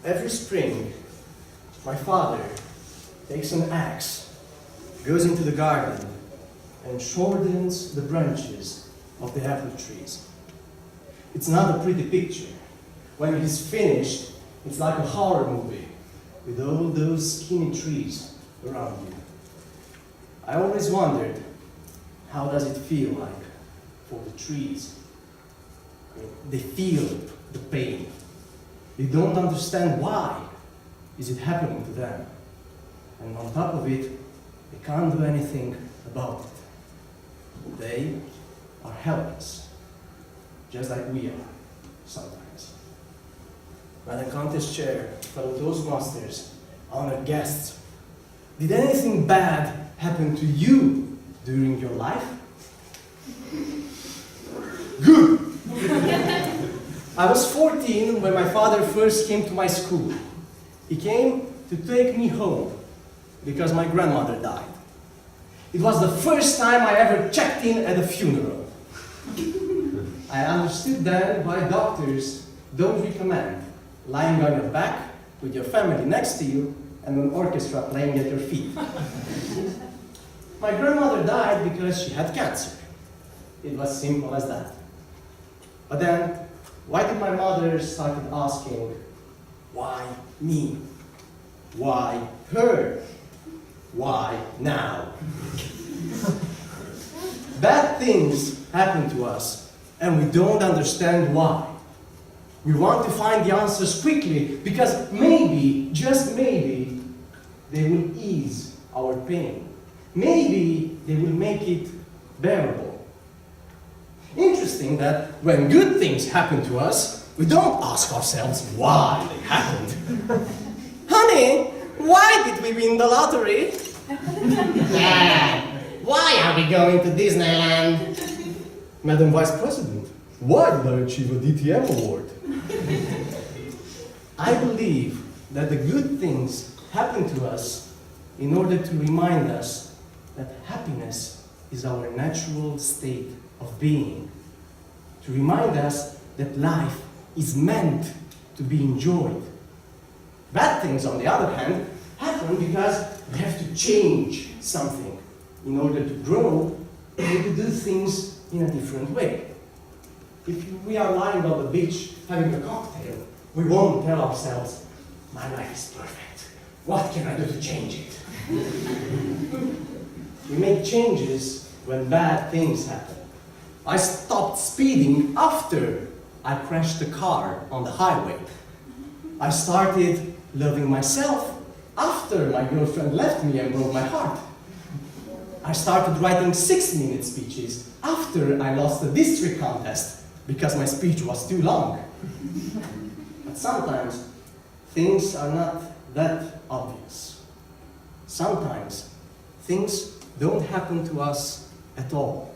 Every spring, my father takes an axe, goes into the garden, and shortens the branches of the apple trees. It's not a pretty picture. When he's finished, it's like a horror movie with all those skinny trees around you. I always wondered, how does it feel like for the trees? They feel the pain. They don't understand why is it happening to them. And on top of it, they can't do anything about it. They are helpless, just like we are sometimes. Madam Contest Chair, fellow Toastmasters, honored guests, did anything bad happen to you during your life? Good! I was 14 when my father first came to my school. He came to take me home because my grandmother died. It was the first time I ever checked in at a funeral. I understood then why doctors don't recommend lying on your back with your family next to you and an orchestra playing at your feet. My grandmother died because she had cancer. It was simple as that. But then, why did my mother start asking, why me? Why her? Why now? Bad things happen to us, and we don't understand why. We want to find the answers quickly, because maybe, just maybe, they will ease our pain. Maybe they will make it bearable. Interesting that when good things happen to us, we don't ask ourselves why they happened. Honey, why did we win the lottery? Dad, why are we going to Disneyland? Madam Vice President, why did I achieve a DTM award? I believe that the good things happen to us in order to remind us that happiness is our natural state of being, to remind us that life is meant to be enjoyed. Bad things, on the other hand, happen because we have to change something in order to grow and to do things in a different way. If we are lying on the beach having a cocktail, we won't tell ourselves, my life is perfect. What can I do to change it? We make changes when bad things happen. I stopped speeding after I crashed the car on the highway. I started loving myself after my girlfriend left me and broke my heart. I started writing 6-minute speeches after I lost the district contest because my speech was too long. But sometimes things are not that obvious. Sometimes things don't happen to us at all.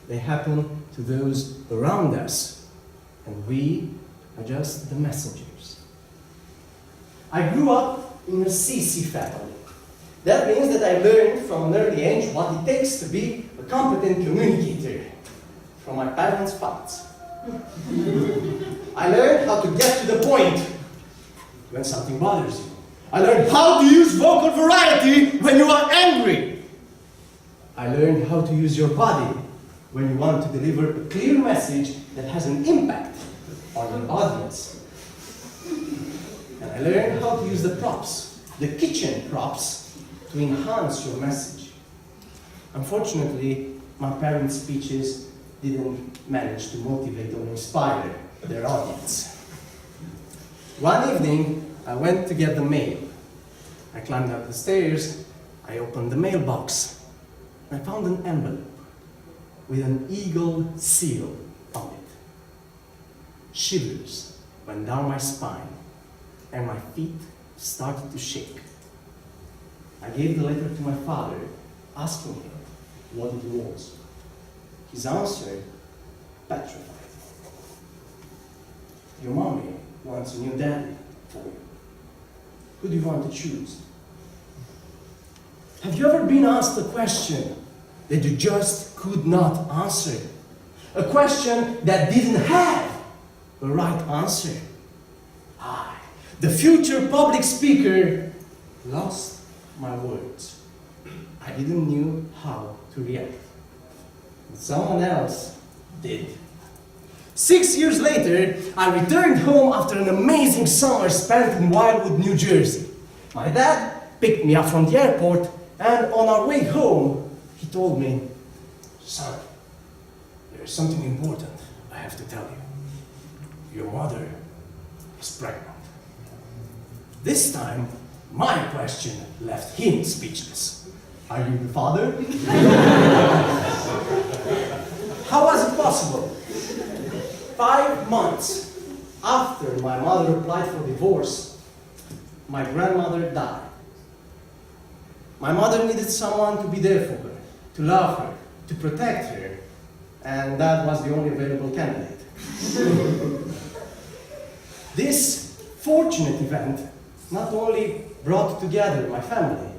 They happen to those around us, and we are just the messengers. I grew up in a CC family. That means that I learned from an early age what it takes to be a competent communicator from my parents' thoughts. I learned how to get to the point when something bothers you. I learned how to use vocal variety when you are angry. I learned how to use your body when you want to deliver a clear message that has an impact on your audience. And I learned how to use the props, the kitchen props, to enhance your message. Unfortunately, my parents' speeches didn't manage to motivate or inspire their audience. One evening, I went to get the mail. I climbed up the stairs, I opened the mailbox, and I found an envelope with an eagle seal on it. Shivers went down my spine, and my feet started to shake. I gave the letter to my father, asking him what it was. His answer petrified me. Your mommy wants a new daddy for you. Who do you want to choose? Have you ever been asked a question that you just could not answer? A question that didn't have the right answer? Aye, the future public speaker, lost my words. I didn't know how to react. But someone else did. 6 years later, I returned home after an amazing summer spent in Wildwood, New Jersey. My dad picked me up from the airport, and on our way home, he told me, "Son, there's something important I have to tell you. Your mother is pregnant." This time, my question left him speechless. "Are you the father?" How was it possible? 5 months after my mother applied for divorce, my grandmother died. My mother needed someone to be there for her, to love her, to protect her, and that was the only available candidate. This fortunate event not only brought together my family,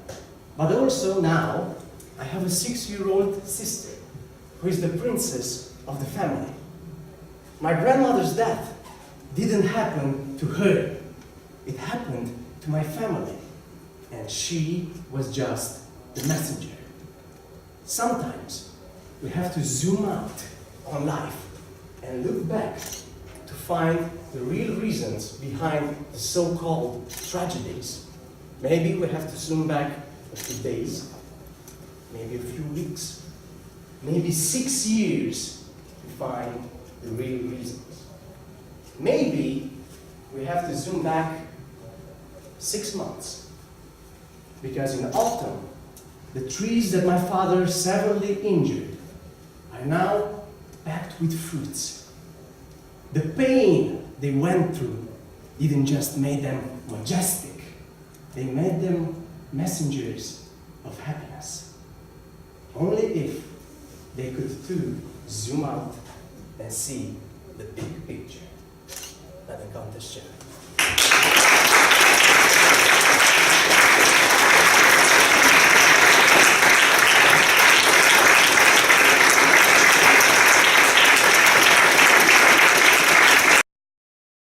but also now I have a 6-year-old sister who is the princess of the family. My grandmother's death didn't happen to her. It happened to my family, and she was just the messenger. Sometimes we have to zoom out on life and look back to find the real reasons behind the so-called tragedies. Maybe we have to zoom back a few days, maybe a few weeks, maybe 6 years to find the real reasons. Maybe we have to zoom back 6 months, because in autumn, the trees that my father severely injured are now packed with fruits. The pain they went through didn't just make them majestic, they made them messengers of happiness. Only if they could too zoom out and see the big picture. That encounter share.